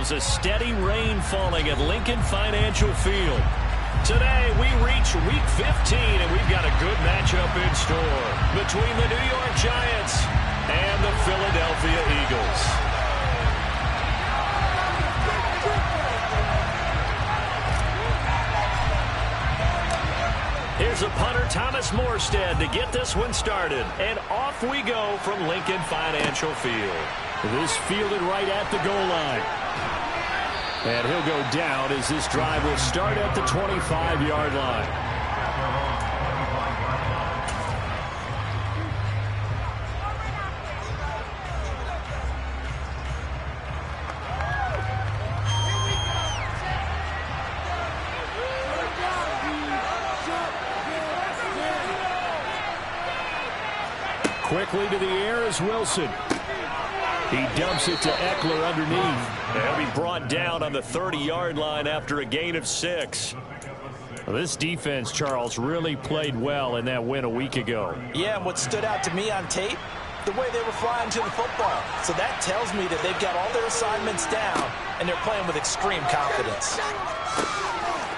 themselves a steady rain falling at Lincoln Financial Field. Today, we reach Week 15, and we've got a good matchup in store between the New York Giants and the Philadelphia Eagles. Here's a punter, Thomas Morstead, to get this one started. And off we go from Lincoln Financial Field. This fielded right at the goal line. And he'll go down as this drive will start at the 25-yard line. Quickly to the air is Wilson. He dumps it to Eckler underneath. He'll be brought down on the 30-yard line after a gain of 6. Well, this defense, Charles, really played well in that win a week ago. Yeah, and what stood out to me on tape, the way they were flying to the football. So that tells me that they've got all their assignments down, and they're playing with extreme confidence.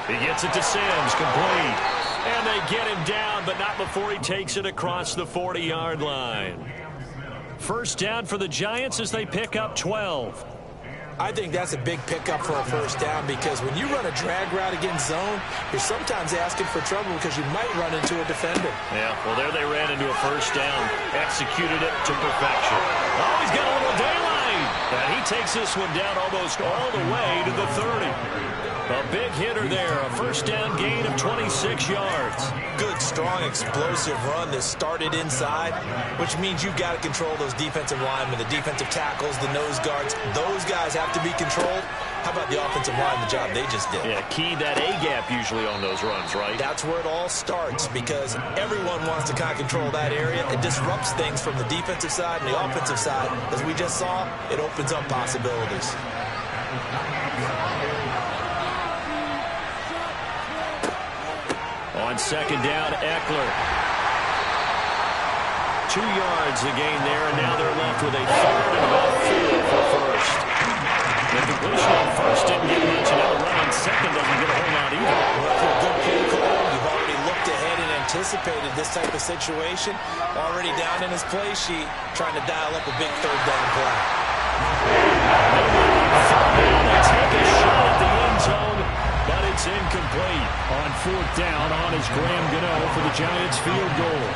He gets it to Sims, complete. And they get him down, but not before he takes it across the 40-yard line. First down for the Giants as they pick up 12. I think that's a big pickup for a first down because when you run a drag route against zone, you're sometimes asking for trouble because you might run into a defender. Yeah, well, there they ran into a first down. Executed it to perfection. Oh, he's got a little daylight. And he takes this one down almost all the way to the 30. A big hitter there, a first down gain of 26 yards. Good, strong, explosive run that started inside, which means you've got to control those defensive linemen, the defensive tackles, the nose guards. Those guys have to be controlled. How about the offensive line, the job they just did? Yeah, key that A-gap usually on those runs, right? That's where it all starts because everyone wants to kind of control that area. It disrupts things from the defensive side and the offensive side. As we just saw, it opens up possibilities. On second down, Eckler. 2 yards the gain there, and now they're left with a third and about 4 for first. The completion on first didn't get much, and now the run on second doesn't get a whole lot either. Well, for a good play call, you've already looked ahead and anticipated this type of situation. Already down in his play sheet, trying to dial up a big third down play. They take a shot at the end zone, but it's incomplete. On fourth down, on is Graham Gano for the Giants field goal.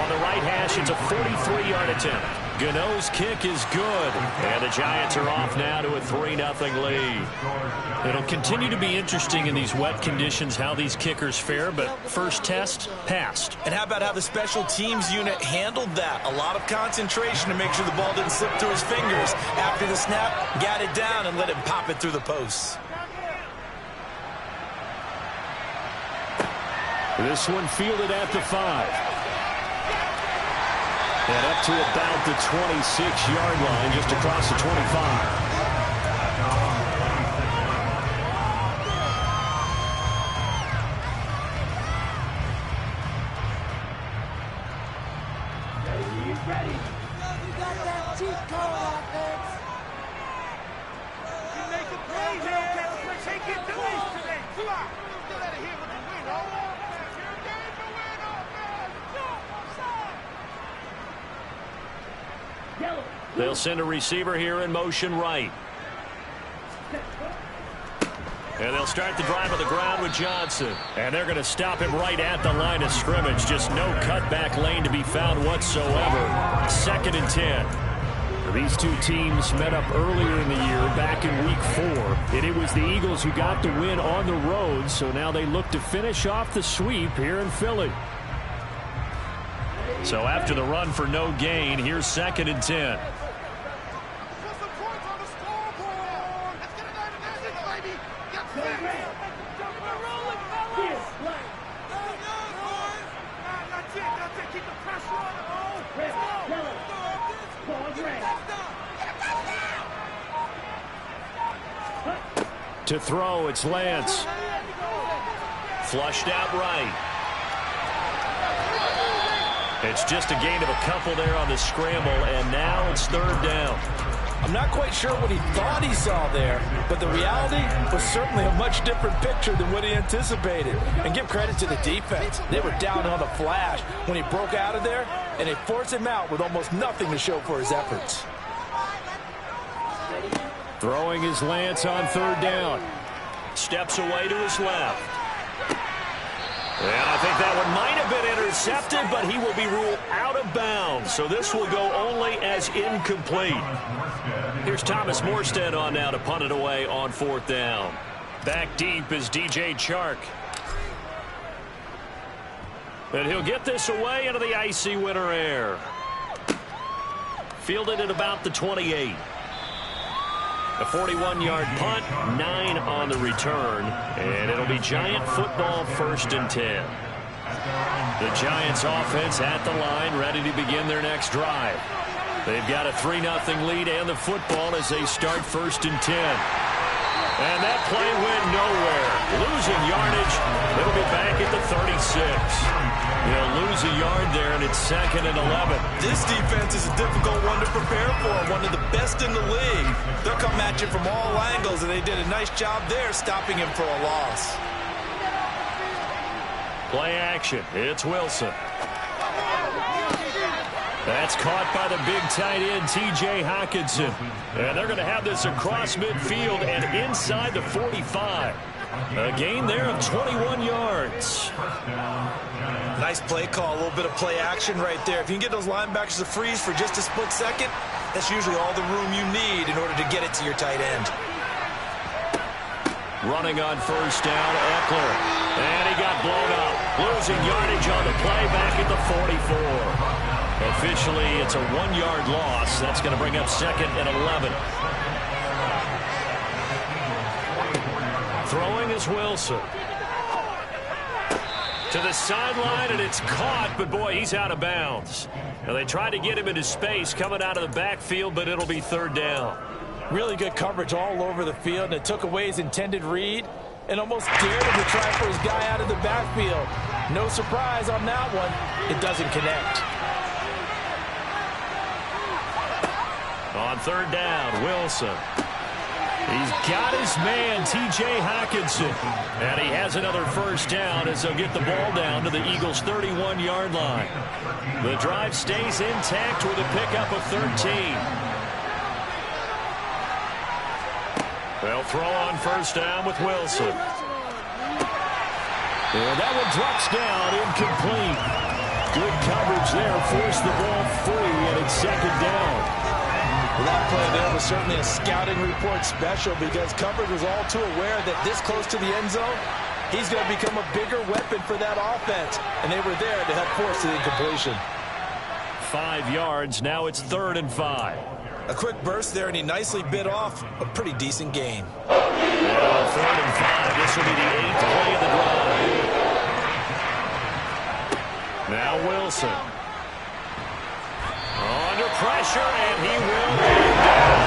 On the right hash, it's a 43-yard attempt. Gano's kick is good, and the Giants are off now to a 3-0 lead. It'll continue to be interesting in these wet conditions how these kickers fare, but first test, passed. And how about how the special teams unit handled that? A lot of concentration to make sure the ball didn't slip through his fingers. After the snap, got it down and let him pop it through the posts. This one fielded at the 5. And up to about the 26-yard line, just across the 25. They'll send a receiver here in motion right. And they'll start the drive on the ground with Johnson. And they're going to stop him right at the line of scrimmage. Just no cutback lane to be found whatsoever. 2nd and 10. These two teams met up earlier in the year, back in week 4. And it was the Eagles who got the win on the road. So now they look to finish off the sweep here in Philly. So after the run for no gain, here's 2nd and 10. To throw, it's Lance. Flushed out right. It's just a gain of a couple there on the scramble, and now it's 3rd down. I'm not quite sure what he thought he saw there, but the reality was certainly a much different picture than what he anticipated. And give credit to the defense. They were down on a flash when he broke out of there, and they forced him out with almost nothing to show for his efforts. Throwing his Lance on third down. Steps away to his left. And I think that one might have been intercepted, but he will be ruled out of bounds. So this will go only as incomplete. Here's Thomas Morstead on now to punt it away on fourth down. Back deep is DJ Chark. And he'll get this away into the icy winter air. Fielded at about the 28. A 41-yard punt, 9 on the return, and it'll be Giant football, 1st and 10. The Giants offense at the line, ready to begin their next drive. They've got a 3-0 lead and the football as they start 1st and 10. And that play went nowhere. Losing yardage. It'll be back at the 36. They'll lose a yard there, and it's 2nd and 11. This defense is a difficult one to prepare for, one of the best in the league. They'll come at you from all angles, and they did a nice job there stopping him for a loss. Play action. It's Wilson. That's caught by the big tight end, T.J. Hockenson. And they're going to have this across midfield and inside the 45. A gain there of 21 yards. Nice play call, a little bit of play action right there. If you can get those linebackers to freeze for just a split second, that's usually all the room you need in order to get it to your tight end. Running on first down, Eckler. And he got blown up. Losing yardage on the play back at the 44. Officially, it's a 1-yard loss. That's going to bring up 2nd and 11. Throwing is Wilson. To the sideline, and it's caught, but boy, he's out of bounds. Now, they tried to get him into space coming out of the backfield, but it'll be 3rd down. Really good coverage all over the field, and it took away his intended read and almost dared him to try for his guy out of the backfield. No surprise on that one. It doesn't connect. On 3rd down, Wilson. He's got his man, T.J. Hockenson. And he has another first down as they'll get the ball down to the Eagles' 31-yard line. The drive stays intact with a pickup of 13. They'll throw on first down with Wilson. And that one drops down, incomplete. Good coverage there, forced the ball free, and it's 2nd down. Well, that play there was certainly a scouting report special because coverage was all too aware that this close to the end zone, he's going to become a bigger weapon for that offense. And they were there to help force the incompletion. 5 yards. Now it's 3rd and 5. A quick burst there, and he nicely bit off a pretty decent gain. Well, 3rd and 5. This will be the 8th play of the drive. Now Wilson. Under pressure, and he will be down.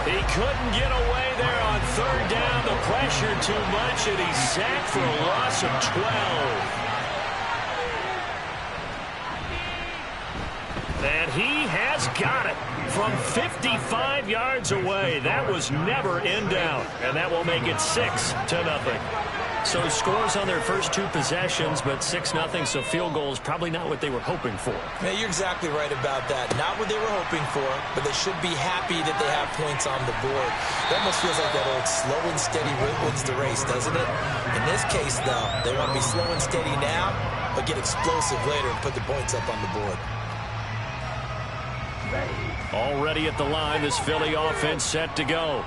He couldn't get away there on 3rd down. The pressure too much, and he's sacked for a loss of 12. And he has got it from 55 yards away. That was never in doubt, and that will make it 6-0. So scores on their first 2 possessions, but 6-0, so field goal is probably not what they were hoping for. Yeah, you're exactly right about that. Not what they were hoping for, but they should be happy that they have points on the board. It almost feels like that old slow and steady wins the race, doesn't it? In this case, though, they want to be slow and steady now, but get explosive later and put the points up on the board. Already at the line, this Philly offense set to go.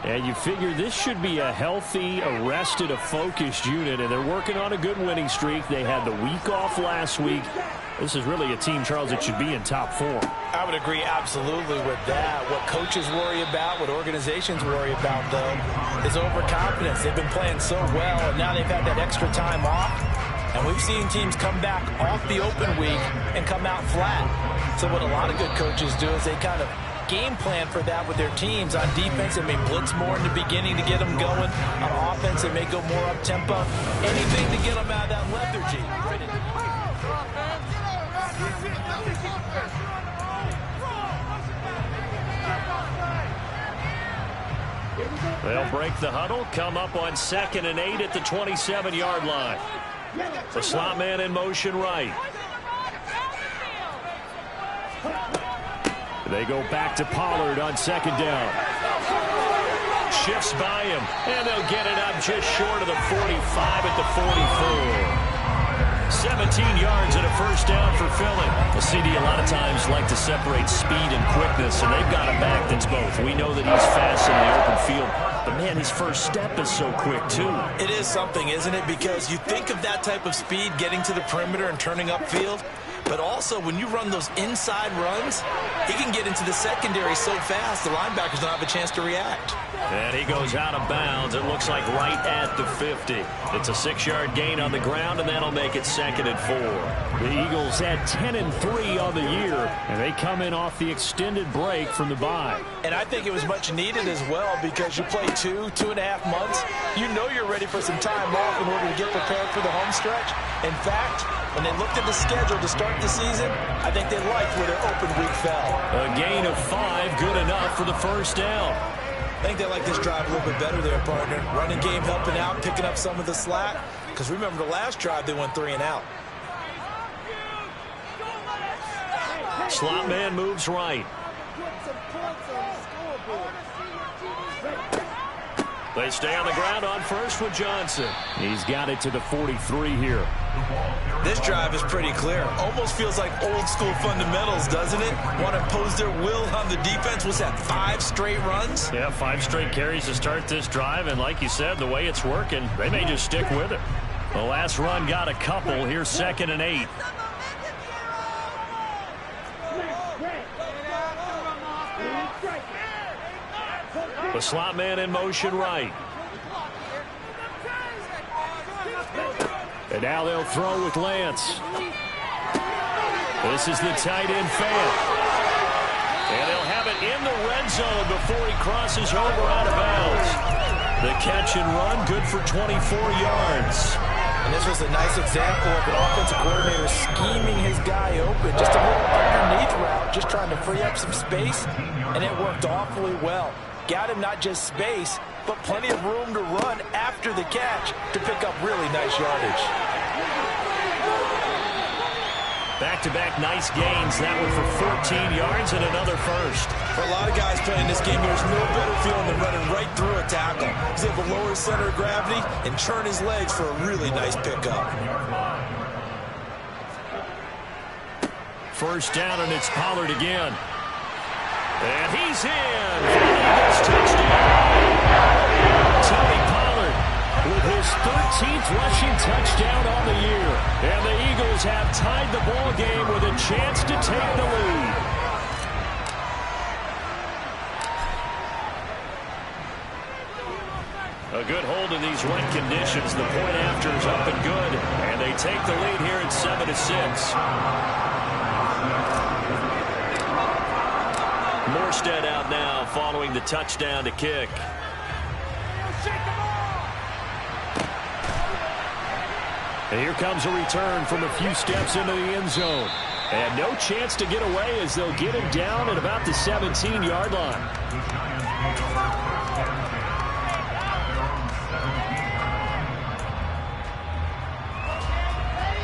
And you figure this should be a healthy, arrested, a focused unit, and they're working on a good winning streak. They had the week off last week. This is really a team, Charles, that should be in top form. I would agree absolutely with that. What coaches worry about, what organizations worry about, though, is overconfidence. They've been playing so well, and now they've had that extra time off. And we've seen teams come back off the open week and come out flat. So what a lot of good coaches do is they kind of game plan for that with their teams. On defense, they may blitz more in the beginning to get them going. On offense, they may go more up-tempo. Anything to get them out of that lethargy. They'll break the huddle, come up on 2nd and 8 at the 27-yard line. The slot man in motion right. They go back to Pollard on 2nd down. Shifts by him, and they'll get it up just short of the 45 at the 44. 17 yards and a first down for Philly. The CD a lot of times like to separate speed and quickness, and they've got a back that's both. We know that he's fast in the open field, but man, his first step is so quick too. It is something, isn't it? Because you think of that type of speed getting to the perimeter and turning upfield, but also when you run those inside runs, he can get into the secondary so fast the linebackers don't have a chance to react. And he goes out of bounds. It looks like right at the 50. It's a 6-yard gain on the ground, and that'll make it 2nd and 4. The Eagles had 10-3 on the year, and they come in off the extended break from the bye. And I think it was much needed as well because you play 2.5 months. You know you're ready for some time off in order to get prepared for the home stretch. In fact, when they looked at the schedule to start the season, I think they liked where their open week fell. A gain of 5, good enough for the first down. I think they like this drive a little bit better there, partner. Running game helping out, picking up some of the slack. Because remember the last drive, they went 3 and out. Slot man moves right. They stay on the ground on first with Johnson. He's got it to the 43 here. This drive is pretty clear. Almost feels like old school fundamentals, doesn't it? Want to impose their will on the defense. Was that 5 straight runs? Yeah, 5 straight carries to start this drive. And like you said, the way it's working, they may just stick with it. The last run got a couple. Here's 2nd and 8. The slot man in motion right. And now they'll throw with Lance. This is the tight end fan. And they'll have it in the red zone before he crosses over out of bounds. The catch and run, good for 24 yards. And this was a nice example of an offensive coordinator scheming his guy open. Just a little underneath route, just trying to free up some space. And it worked awfully well. Got him not just space, but plenty of room to run after the catch to pick up really nice yardage. Back-to-back nice gains. That one for 14 yards and another first. For a lot of guys playing this game, there's no better feeling than running right through a tackle. He's able to lower his center of gravity and churn his legs for a really nice pickup. First down, and it's Pollard again. And he's in for the Eagles touchdown. Tony Pollard with his 13th rushing touchdown on the year. And the Eagles have tied the ball game with a chance to take the lead. A good hold in these wet conditions. The point after is up and good. And they take the lead here at 7-6. Morstead out now following the touchdown to kick. And here comes a return from a few steps into the end zone. And no chance to get away as they'll get him down at about the 17-yard line.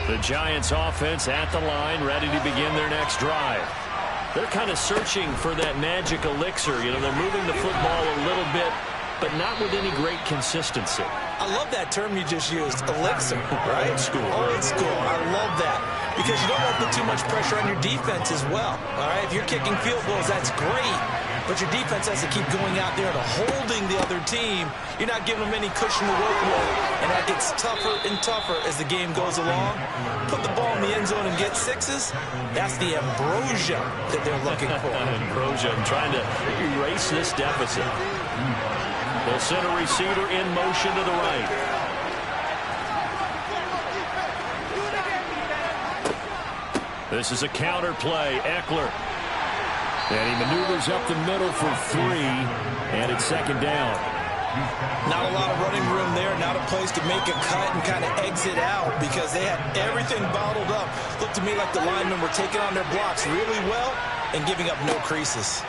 The Giants offense at the line, ready to begin their next drive. They're kind of searching for that magic elixir. You know, they're moving the football a little bit, but not with any great consistency. I love that term you just used, elixir, right? Old school. Old school. I love that. Because you don't want to put too much pressure on your defense as well. All right, if you're kicking field goals, that's great. But your defense has to keep going out there and holding the other team. You're not giving them any cushion to work with. And that gets tougher and tougher as the game goes along. Put the ball in the end zone and get 6s. That's the ambrosia that they're looking for. Ambrosia trying to erase this deficit. They'll send a receiver in motion to the right. This is a counter play. Eckler. And he maneuvers up the middle for 3. And it's 2nd down. Not a lot of running room there. Not a place to make a cut and kind of exit out because they had everything bottled up. Looked to me like the linemen were taking on their blocks really well and giving up no creases.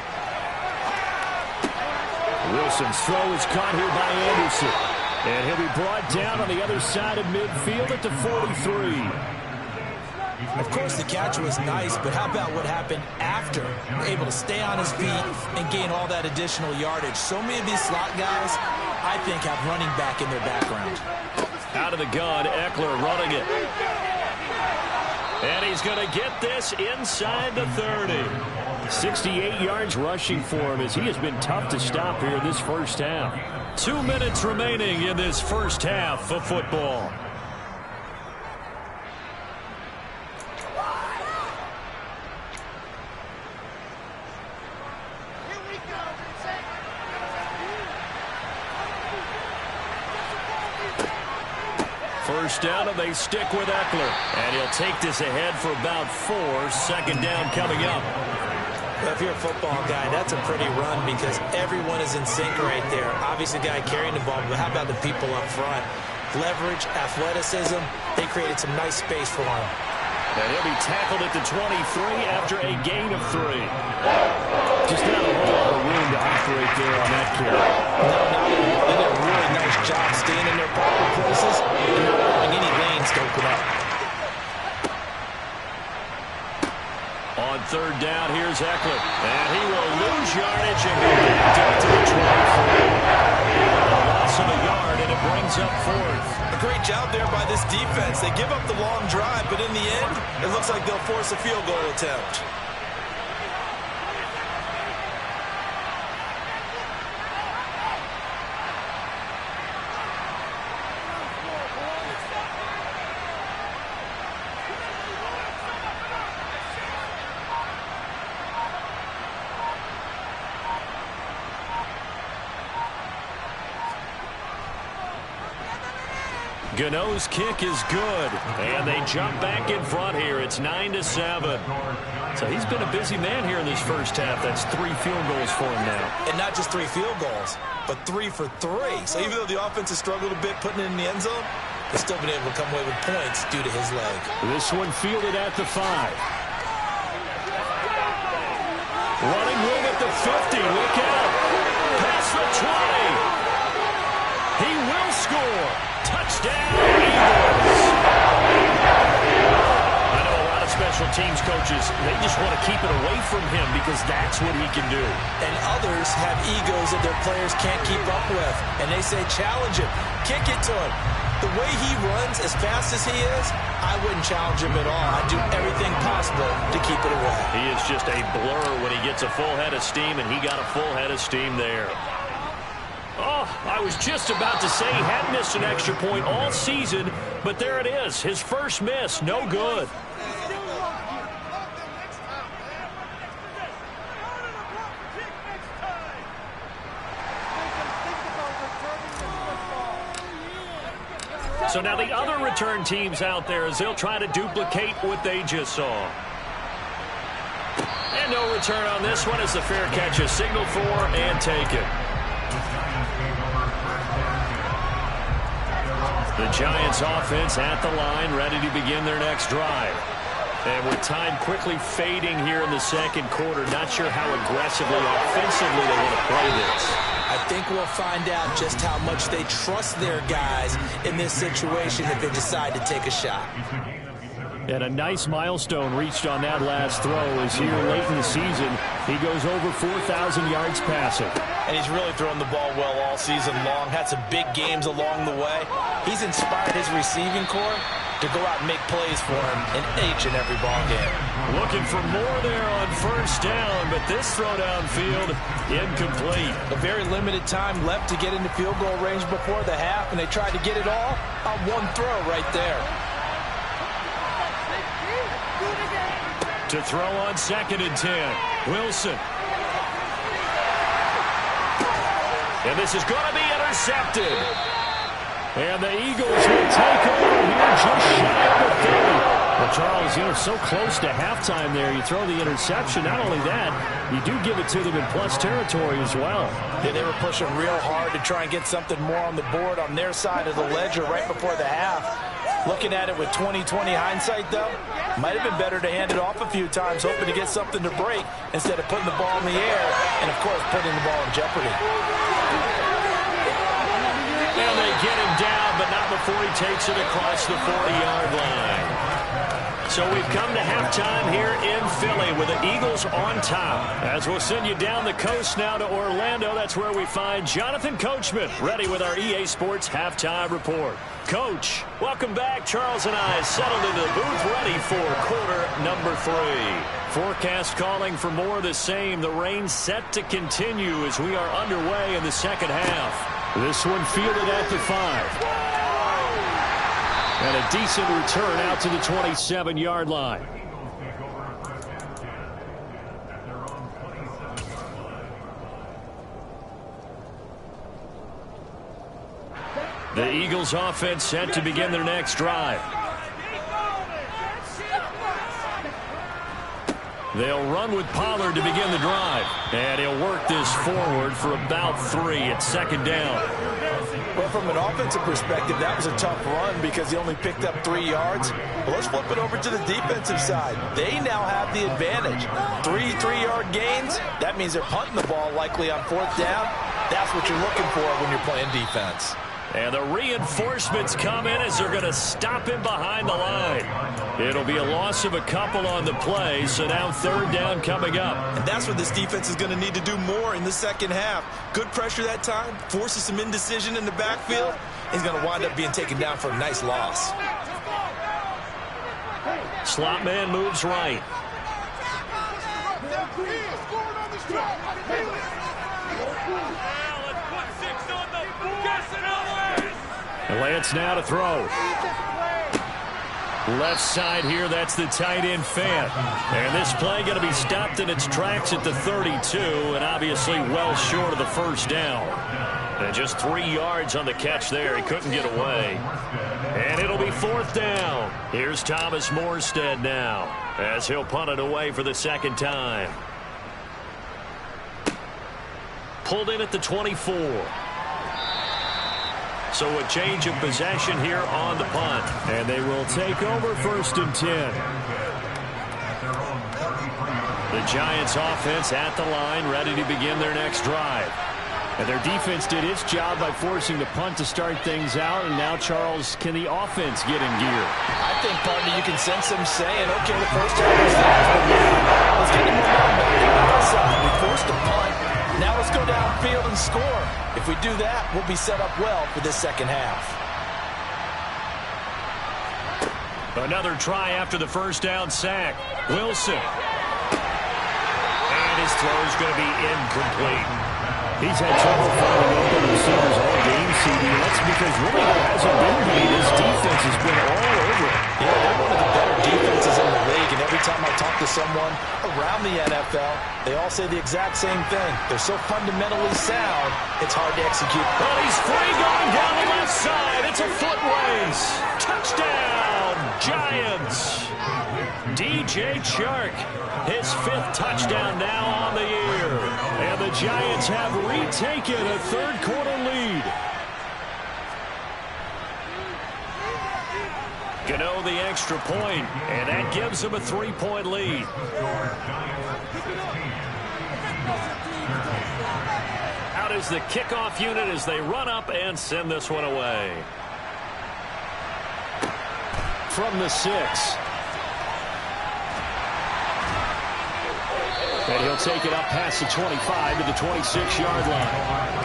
Wilson's throw is caught here by Anderson. And he'll be brought down on the other side of midfield at the 43. Of course, the catch was nice, but how about what happened after? Able to stay on his feet and gain all that additional yardage. So many of these slot guys, I think, have running back in their background. Out of the gun, Eckler running it. And he's going to get this inside the 30. 68 yards rushing for him as he has been tough to stop here in this first half. 2 minutes remaining in this first half of football. First down, and they stick with Eckler. And he'll take this ahead for about 4. Second down coming up. Well, if you're a football guy, that's a pretty run because everyone is in sync right there. Obviously, the guy carrying the ball, but how about the people up front? Leverage, athleticism, they created some nice space for him. And he'll be tackled at the 23 after a gain of 3. Just not a whole lot of room to operate there on that carry. No, not at all. They did a really nice job staying in their proper places and not allowing any lanes to open up. On third down, here's Eckler. And he will lose yardage and be backed up to the 23. A loss of a yard, and it brings up 4th. A great job there by this defense. They give up the long drive, but in the end, it looks like they'll force a field goal attempt. Gano's kick is good, and they jump back in front here. It's 9-7. So he's been a busy man here in this first half. That's 3 field goals for him now. And not just 3 field goals, but 3 for 3. So even though the offense has struggled a bit putting it in the end zone, they've still been able to come away with points due to his leg. This one fielded at the 5. Running room at the 50. Look out. Past the 20. He will score. Touchdown, Eagles. I know a lot of special teams coaches, they just want to keep it away from him because that's what he can do. And others have egos that their players can't keep up with. And they say, challenge him. Kick it to him. The way he runs as fast as he is, I wouldn't challenge him at all. I'd do everything possible to keep it away. He is just a blur when he gets a full head of steam, and he got a full head of steam there. Oh, I was just about to say he hadn't missed an extra point all season, but there it is. His first miss, no good. So now the other return teams out there as they'll try to duplicate what they just saw. And no return on this one as the fair catch is signaled for and taken. The Giants offense at the line, ready to begin their next drive. And with time quickly fading here in the second quarter, not sure how aggressively, offensively they want to play this. I think we'll find out just how much they trust their guys in this situation if they decide to take a shot. And a nice milestone reached on that last throw as here late in the season, he goes over 4,000 yards passing. And he's really thrown the ball well all season long. Had some big games along the way. He's inspired his receiving corps to go out and make plays for him in each and every ball game. Looking for more there on first down, but this throw downfield incomplete. A very limited time left to get into field goal range before the half, and they tried to get it all on one throw right there. To throw on 2nd and 10. Wilson. And this is going to be intercepted. And the Eagles will take over here just shy of the 30. Well, Charles, you're so close to halftime there. You throw the interception. Not only that, you do give it to them in plus territory as well. Yeah, they were pushing real hard to try and get something more on the board on their side of the ledger right before the half. Looking at it with 20/20 hindsight, though, Might have been better to hand it off a few times, hoping to get something to break instead of putting the ball in the air and, of course, putting the ball in jeopardy. And they get him down, but not before he takes it across the 40-yard line. So we've come to halftime here in Philly with the Eagles on top. As we'll send you down the coast now to Orlando, that's where we find Jonathan Coachman ready with our EA Sports Halftime Report. Coach, welcome back. Charles and I settled into the booth ready for quarter number 3. Forecast calling for more of the same. The rain set to continue as we are underway in the second half. This one fielded at the 5. And a decent return out to the 27-yard line. The Eagles offense set to begin their next drive. They'll run with Pollard to begin the drive. And he'll work this forward for about 3 at second down. Well, from an offensive perspective, that was a tough run because he only picked up 3 yards. Well, let's flip it over to the defensive side. They now have the advantage. 3 3-yard gains. That means they're punting the ball likely on 4th down. That's what you're looking for when you're playing defense. And the reinforcements come in as they're going to stop him behind the line. It'll be a loss of a couple on the play, so now 3rd down coming up. And that's what this defense is going to need to do more in the second half. Good pressure that time, forces some indecision in the backfield. He's going to wind up being taken down for a nice loss. Slot man moves right. Lance now to throw. Left side here, that's the tight end Fant. And this play going to be stopped in its tracks at the 32, and obviously well short of the 1st down. And just 3 yards on the catch there. He couldn't get away. And it'll be 4th down. Here's Thomas Morstead now as he'll punt it away for the 2nd time. Pulled in at the 24. So a change of possession here on the punt. And they will take over 1st and 10. The Giants offense at the line, ready to begin their next drive. And their defense did its job by forcing the punt to start things out. And now, Charles, can the offense get in gear? I think, partner, you can sense them saying, okay, the first time was fast, but now let's get the momentum back on our side. We forced a punt. Now let's go downfield and score. If we do that, we'll be set up well for this second half. Another try after the 1st down sack. Wilson. And his throw's going to be incomplete. He's had trouble finding open receivers all game, CD. That's because really there hasn't been any. His defense has been all over it. Yeah, they're one of the better defenses in the league, and every time I talk to someone around the NFL, they all say the exact same thing. They're so fundamentally sound, it's hard to execute. Well, he's free going down the left side. It's a foot race. Touchdown, Giants. DJ Chark, his 5th touchdown now on the year. And the Giants have retaken a 3rd quarter lead. Gano the extra point, and that gives them a 3-point lead. Out is the kickoff unit as they run up and send this one away. From the 6. And he'll take it up past the 25 to the 26-yard line.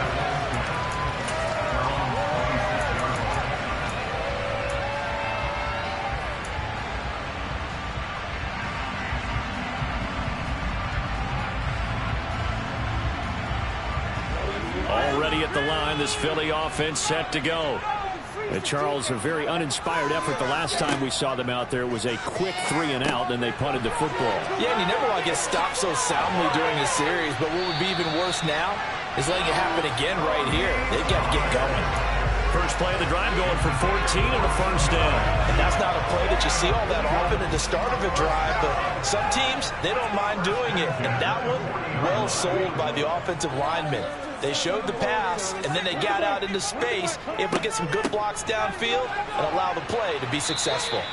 Already at the line, this Philly offense set to go. And Charles, a very uninspired effort the last time we saw them out there. It was a quick 3 and out, and they punted the football. Yeah, and you never want to get stopped so soundly during the series, but what would be even worse now is letting it happen again right here. They've got to get going. First play of the drive going for 14 and a 1st down. And that's not a play that you see all that often at the start of a drive, but some teams, they don't mind doing it. And that one, well sold by the offensive lineman. They showed the pass, and then they got out into space, able to get some good blocks downfield and allow the play to be successful.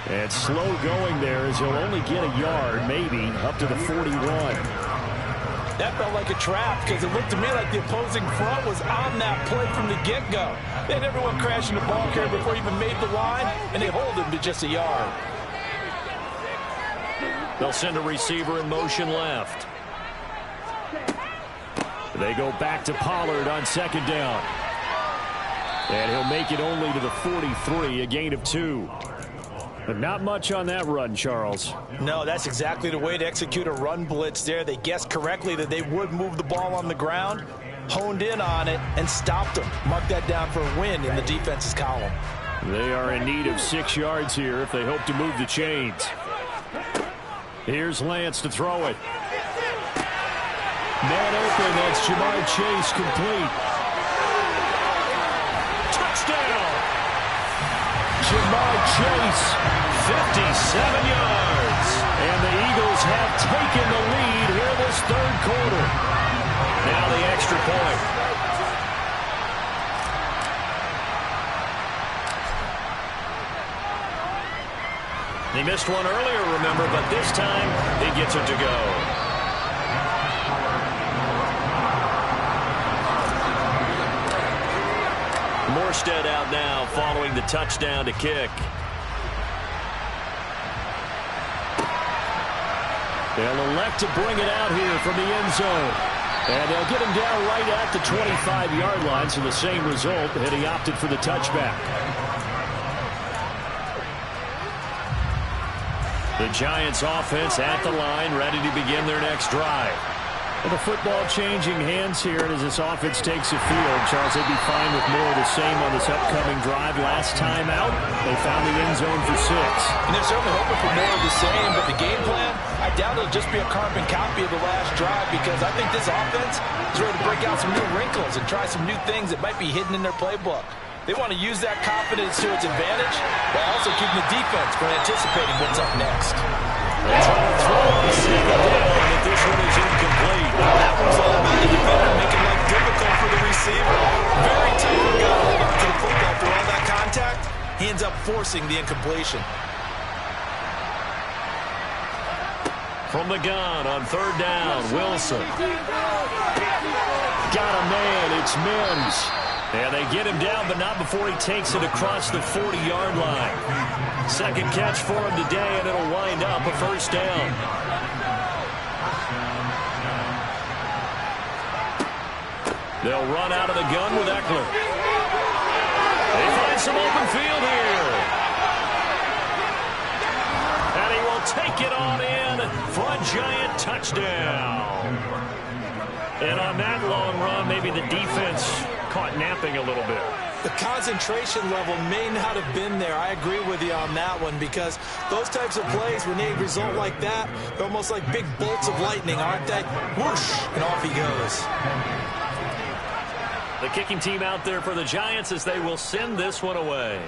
And slow going there as he'll only get a yard, maybe, up to the 41. That felt like a trap because it looked to me like the opposing front was on that play from the get-go. They had everyone crashing the ball carrier before he even made the line, and they hold him to just a yard. They'll send a receiver in motion left. They go back to Pollard on second down. And he'll make it only to the 43, a gain of 2. But not much on that run, Charles. No, that's exactly the way to execute a run blitz there. They guessed correctly that they would move the ball on the ground, honed in on it, and stopped them. Mark that down for a win in the defense's column. They are in need of 6 yards here if they hope to move the chains. Here's Lance to throw it. Man open, that's Ja'Marr Chase complete. Touchdown! Ja'Marr Chase, 57 yards. And the Eagles have taken the lead here this third quarter. Now the extra point. He missed one earlier, remember, but this time he gets it to go. Morstead out now following the touchdown to kick. They'll elect to bring it out here from the end zone. And they'll get him down right at the 25-yard line, so the same result, and he opted for the touchback. The Giants offense at the line, ready to begin their next drive. And the football changing hands here as this offense takes the field. Charles, they'd be fine with more of the same on this upcoming drive. Last time out, they found the end zone for 6. And they're certainly hoping for more of the same, but the game plan, I doubt it'll just be a carbon copy of the last drive because I think this offense is ready to break out some new wrinkles and try some new things that might be hidden in their playbook. They want to use that confidence to its advantage while also keeping the defense from anticipating what's up next. They try to throw on second down, but this one is incomplete. That one's all about the defender making life difficult for the receiver. Very tough guy to hold on to the football through all that contact. He ends up forcing the incompletion. From the gun on third down, Wilson. Got a man, it's Mims. And they get him down, but not before he takes it across the 40-yard line. Second catch for him today, and it'll wind up a first down. They'll run out of the gun with Eckler. They find some open field here. And he will take it on in for a Giant touchdown. And on that long run, maybe the defense caught napping a little bit. The concentration level may not have been there. I agree with you on that one because those types of plays, when they result like that, they're almost like big bolts of lightning, aren't they? Whoosh, and off he goes. The kicking team out there for the Giants as they will send this one away.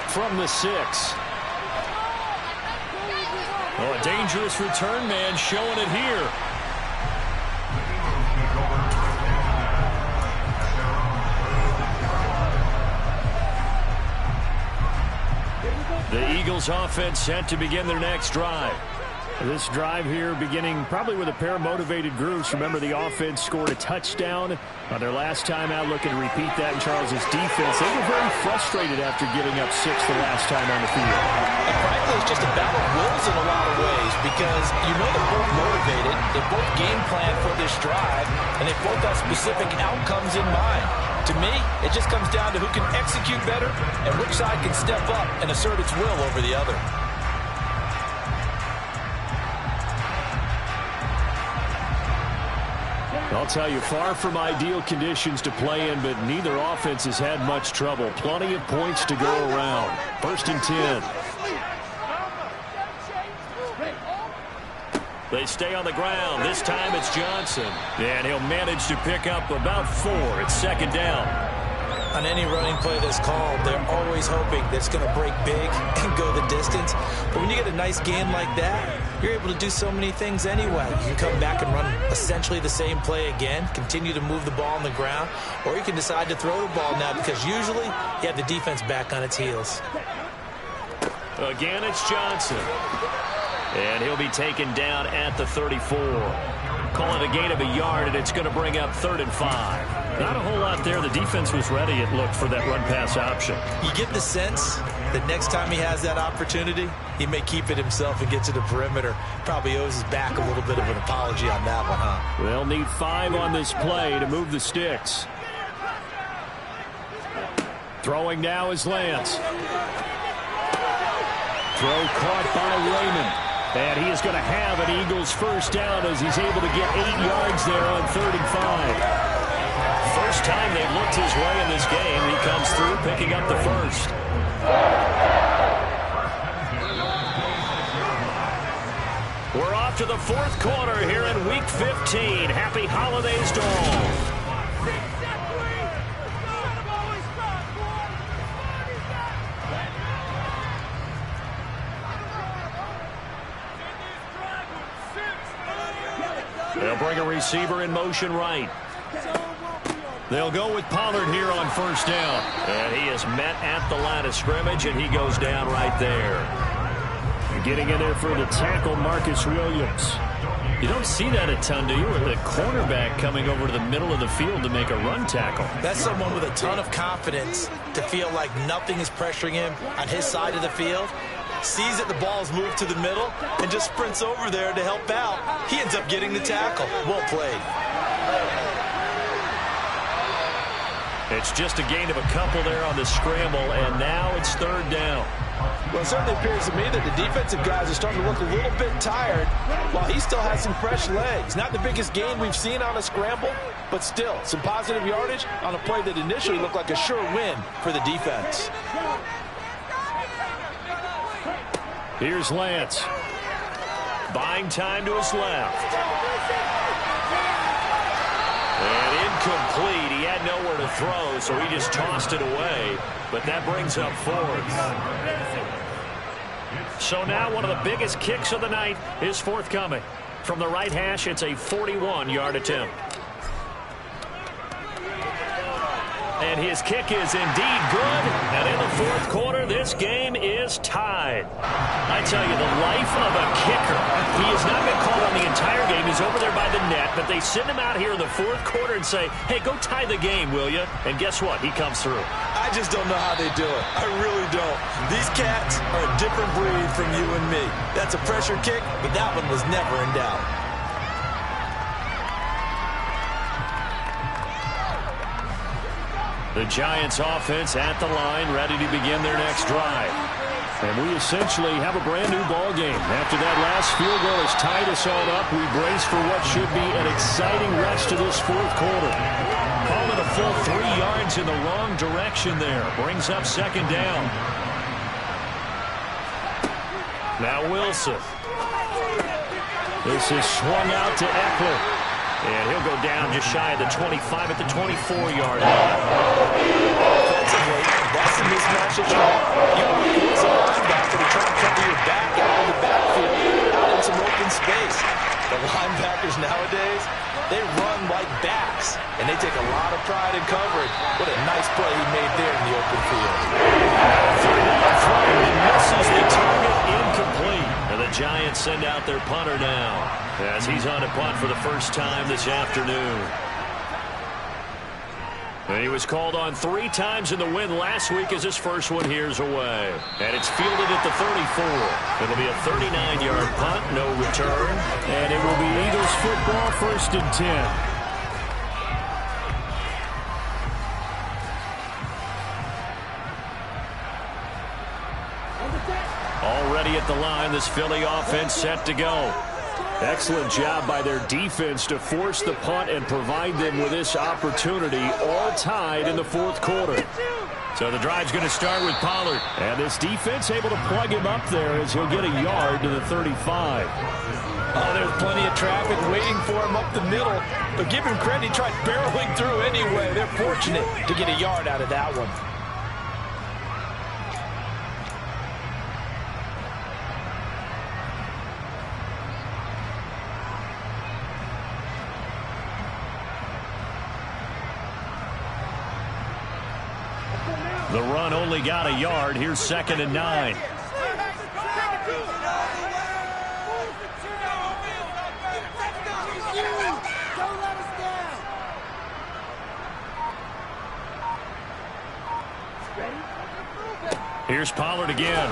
From the 6. Oh, a dangerous return man showing it here. The Eagles offense set to begin their next drive. This drive here beginning probably with a pair of motivated groups. Remember, the offense scored a touchdown on their last time out. Looking to repeat that in Charles's defense. They were very frustrated after giving up 6 the last time on the field. And frankly, it's just a battle of wills in a lot of ways because you know they're both motivated. They both game plan for this drive, and they both have specific outcomes in mind. To me, it just comes down to who can execute better and which side can step up and assert its will over the other. I'll tell you, far from ideal conditions to play in, but neither offense has had much trouble. Plenty of points to go around. 1st and 10. They stay on the ground. This time it's Johnson. And he'll manage to pick up about 4. It's second down. On any running play that's called, they're always hoping that it's going to break big and go the distance. But when you get a nice gain like that, you're able to do so many things anyway. You can come back and run essentially the same play again, continue to move the ball on the ground, or you can decide to throw the ball now because usually you have the defense back on its heels. Again, it's Johnson. And he'll be taken down at the 34. Call it a gain of a yard, and it's going to bring up 3rd and 5. Not a whole lot there. The defense was ready, it looked, for that run-pass option. You get the sense that next time he has that opportunity, he may keep it himself and get to the perimeter. Probably owes his back a little bit of an apology on that one, huh? They'll need 5 on this play to move the sticks. Throwing now is Lance. Throw caught by Raymond. And he is going to have an Eagles first down as he's able to get 8 yards there on 3rd and 5. First time they looked his way in this game. He comes through picking up the first. We're off to the 4th quarter here in Week 15. Happy holidays to all. They'll bring a receiver in motion right. They'll go with Pollard here on first down. And he is met at the line of scrimmage, and he goes down right there. Getting in there for the tackle, Marcus Williams. You don't see that a ton, do you? With a cornerback coming over to the middle of the field to make a run tackle. That's someone with a ton of confidence to feel like nothing is pressuring him on his side of the field. Sees that the ball's moved to the middle and just sprints over there to help out. He ends up getting the tackle. Well played. It's just a gain of a couple there on the scramble, and now it's 3rd down. Well, it certainly appears to me that the defensive guys are starting to look a little bit tired while he still has some fresh legs. Not the biggest gain we've seen on a scramble, but still some positive yardage on a play that initially looked like a sure win for the defense. Here's Lance. Buying time to his left. And incomplete. He had nowhere to throw, so he just tossed it away. But that brings up 4th. So now one of the biggest kicks of the night is forthcoming. From the right hash, it's a 41-yard attempt. And his kick is indeed good. And in the 4th quarter, this game is tied. I tell you, the life of a kicker. He has not been called on the entire game. He's over there by the net. But they send him out here in the 4th quarter and say, hey, go tie the game, will you? And guess what? He comes through. I just don't know how they do it. I really don't. These cats are a different breed from you and me. That's a pressure kick, but that one was never in doubt. The Giants offense at the line, ready to begin their next drive. And we essentially have a brand new ball game. After that last field goal has tied us all up, we brace for what should be an exciting rest of this 4th quarter. Call it a full 3 yards in the wrong direction there. Brings up 2nd down. Now Wilson. This is swung out to Eckler. And he'll go down just shy of the 25 at the 24-yard line. Offensively, that's a mismatch at all. You want to use a linebacker to try to cover your back out in the backfield, out in some open space. The linebackers nowadays, they run like backs, and they take a lot of pride in coverage. What a nice play he made there in the open field. He misses the target, incomplete. And the Giants send out their punter now, as he's on a punt for the first time this afternoon. And he was called on 3 times in the win last week as his first one here's away. And it's fielded at the 34. It'll be a 39-yard punt, no return. And it will be Eagles football, 1st and 10. Already at the line, this Philly offense set to go. Excellent job by their defense to force the punt and provide them with this opportunity, all tied in the 4th quarter. So the drive's going to start with Pollard. And this defense able to plug him up there as he'll get a yard to the 35. Oh, there's plenty of traffic waiting for him up the middle. But give him credit, he tried barreling through anyway. They're fortunate to get a yard out of that one. The run only got a yard. Here's 2nd and 9. Here's Pollard again.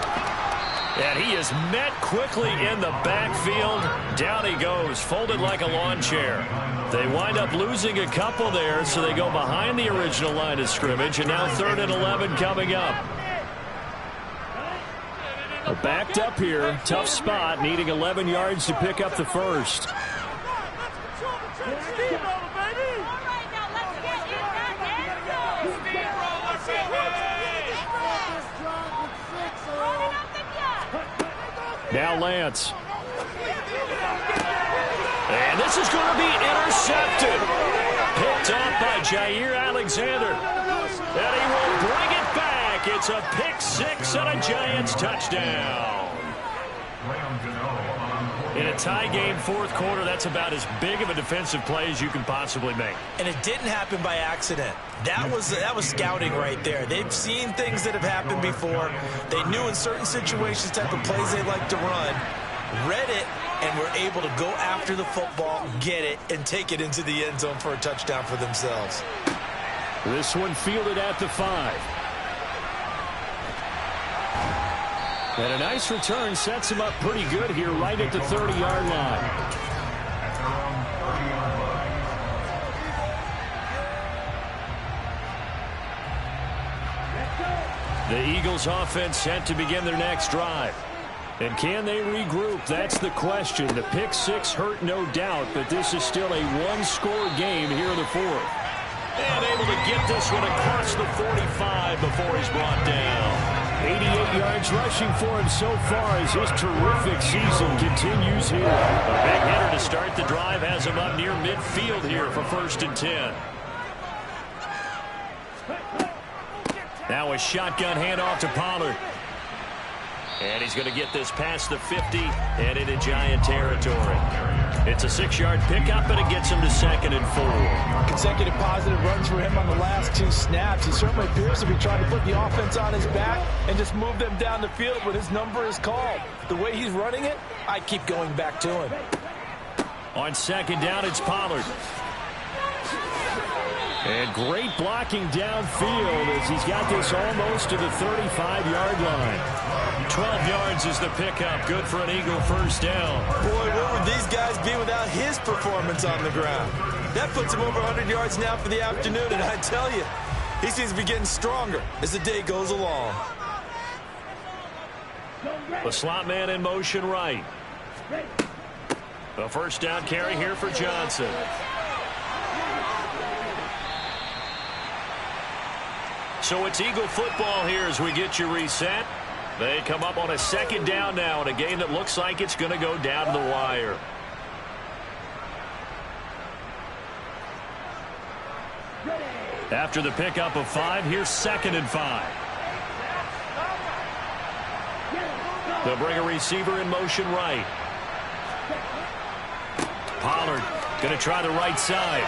And he is met quickly in the backfield. Down he goes, folded like a lawn chair. They wind up losing a couple there, so they go behind the original line of scrimmage, and now 3rd and 11 coming up. Backed up here, tough spot, needing 11 yards to pick up the first. Now Lance. And this is going to be intercepted. Picked off by Jair Alexander. And he will bring it back. It's a pick 6 and a Giants touchdown. In a tie game 4th quarter, that's about as big of a defensive play as you can possibly make. And it didn't happen by accident. That was scouting right there. They've seen things that have happened before. They knew in certain situations type of plays they like to run, read it, and were able to go after the football, get it, and take it into the end zone for a touchdown for themselves. This one fielded at the 5. And a nice return sets him up pretty good here right at the 30-yard line. The Eagles offense set to begin their next drive. And can they regroup? That's the question. The pick 6 hurt, no doubt, but this is still a one-score game here in the 4th. And able to get this one across the 45 before he's brought down. 88 yards rushing for him so far as his terrific season continues here. A big hitter to start the drive has him up near midfield here for 1st and 10. Now a shotgun handoff to Pollard. And he's going to get this past the 50 and into Giant territory. It's a 6-yard pickup, and it gets him to 2nd and 4. Consecutive positive runs for him on the last 2 snaps. He certainly appears to be trying to put the offense on his back and just move them down the field when his number is called. The way he's running it, I keep going back to him. On 2nd down, it's Pollard. And great blocking downfield as he's got this almost to the 35-yard line. 12 yards is the pickup. Good for an Eagle 1st down. Boy, what would these guys be without his performance on the ground? That puts him over 100 yards now for the afternoon, and I tell you, he seems to be getting stronger as the day goes along. The slot man in motion right. The 1st down carry here for Johnson. So it's Eagle football here as we get you reset. They come up on a 2nd down now in a game that looks like it's going to go down to the wire. After the pickup of 5, here's 2nd and 5. They'll bring a receiver in motion right. Pollard going to try the right side.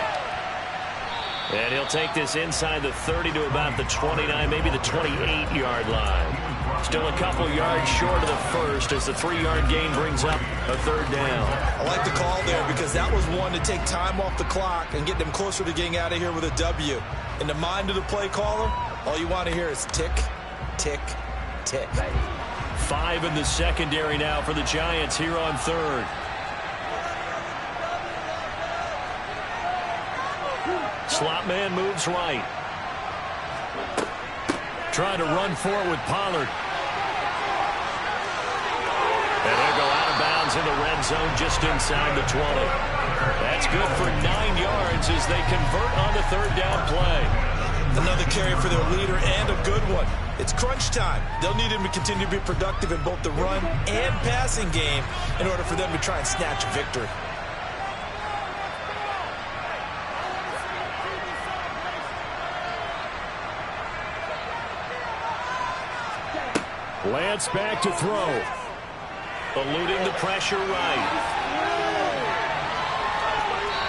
And he'll take this inside the 30 to about the 29, maybe the 28-yard line. Still a couple yards short of the first as the 3-yard gain brings up a 3rd down. I like the call there because that was one to take time off the clock and get them closer to getting out of here with a W. In the mind of the play caller, all you want to hear is tick, tick, tick. 5 in the secondary now for the Giants here on 3rd. Slot man moves right. Trying to run for it with Pollard. And they'll go out of bounds in the red zone just inside the 20. That's good for 9 yards as they convert on the 3rd down play. Another carry for their leader and a good one. It's crunch time. They'll need him to continue to be productive in both the run and passing game in order for them to try and snatch a victory. Lance back to throw. Eluding the pressure right.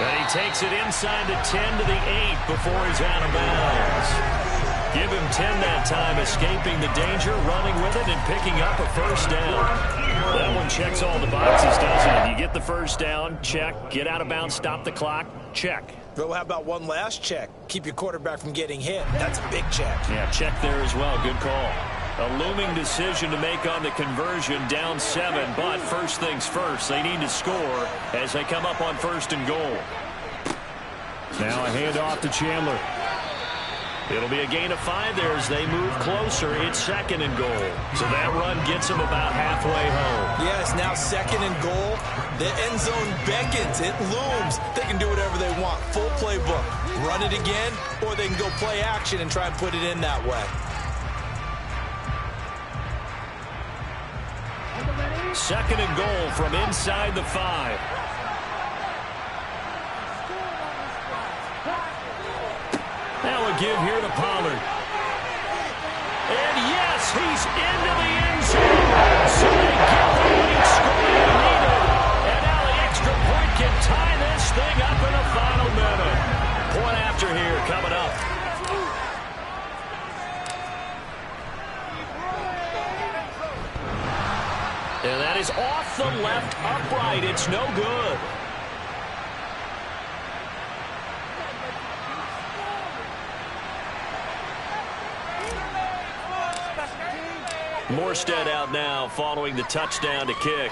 And he takes it inside the 10 to the 8 before he's out of bounds. Give him 10 that time, escaping the danger, running with it, and picking up a first down. That one checks all the boxes, doesn't it? You get the first down, check. Get out of bounds, stop the clock, check. Well, how about one last check? Keep your quarterback from getting hit. That's a big check. Yeah, check there as well. Good call. A looming decision to make on the conversion, down 7. But first things first, they need to score as they come up on 1st and goal. Now a handoff to Chandler. It'll be a gain of 5 there as they move closer. It's 2nd and goal. So that run gets them about halfway home. Yes, now 2nd and goal. The end zone beckons. It looms. They can do whatever they want. Full playbook. Run it again, or they can go play action and try and put it in that way. 2nd and goal from inside the 5. Now a give here to Pollard. And yes, he's into the end zone. So they get the late score they needed. And now the extra point can tie this thing up in the final minute. Point after here coming up. And that is off the left upright. It's no good. Morstead out now following the touchdown to kick.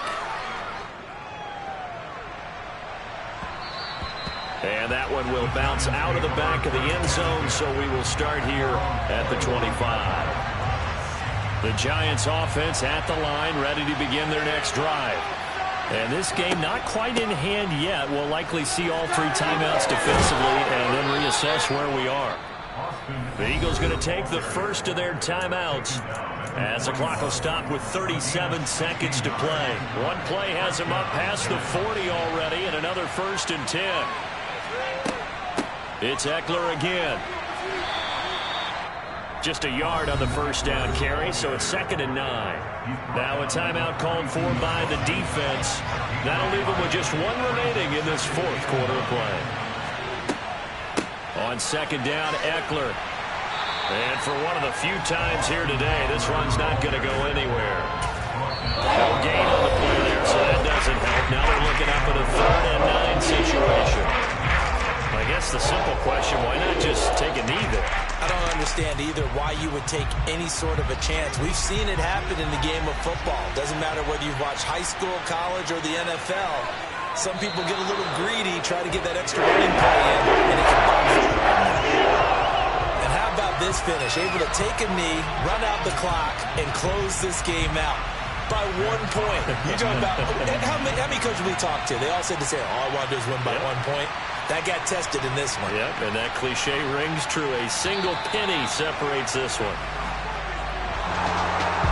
And that one will bounce out of the back of the end zone, so we will start here at the 25. The Giants offense at the line, ready to begin their next drive. And this game not quite in hand yet. We'll likely see all 3 timeouts defensively and then reassess where we are. The Eagles going to take the first of their timeouts as the clock will stop with 37 seconds to play. One play has them up past the 40 already, and another 1st and 10. It's Eckler again. Just a yard on the first down carry, so it's 2nd and 9. Now a timeout called for by the defense. That'll leave them with just 1 remaining in this 4th quarter of play. On 2nd down, Eckler. And for one of the few times here today, this run's not going to go anywhere. No gain on the play there, so that doesn't help. Now they're looking up at a 3rd and 9 situation. I guess the simple question, why not just take a knee there? I don't understand either why you would take any sort of a chance. We've seen it happen in the game of football. Doesn't matter whether you've watched high school, college, or the NFL. Some people get a little greedy, try to get that extra running play in, and it can backfire. And how about this finish? Able to take a knee, run out the clock, and close this game out by 1 point. You're talking about how many coaches we talked to? They all said the same. All I want to do is win by 1 point. That got tested in this one. Yep, and that cliche rings true. A single penny separates this one.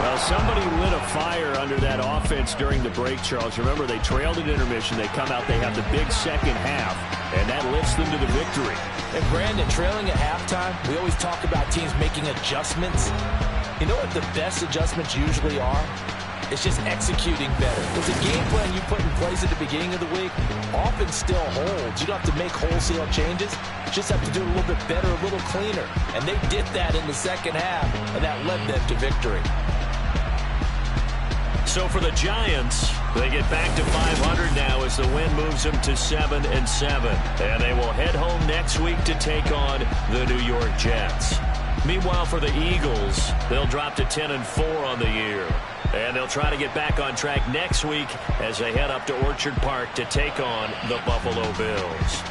Well, somebody lit a fire under that offense during the break, Charles. Remember, they trailed at intermission. They come out, they have the big second half, and that lifts them to the victory. And Brandon, trailing at halftime, we always talk about teams making adjustments. You know what the best adjustments usually are? It's just executing better. There's a game plan you put in place at the beginning of the week often still holds. You don't have to make wholesale changes. You just have to do it a little bit better, a little cleaner. And they did that in the second half, and that led them to victory. So for the Giants, they get back to 500 now as the win moves them to 7-7. And they will head home next week to take on the New York Jets. Meanwhile, for the Eagles, they'll drop to 10-4 on the year. And they'll try to get back on track next week as they head up to Orchard Park to take on the Buffalo Bills.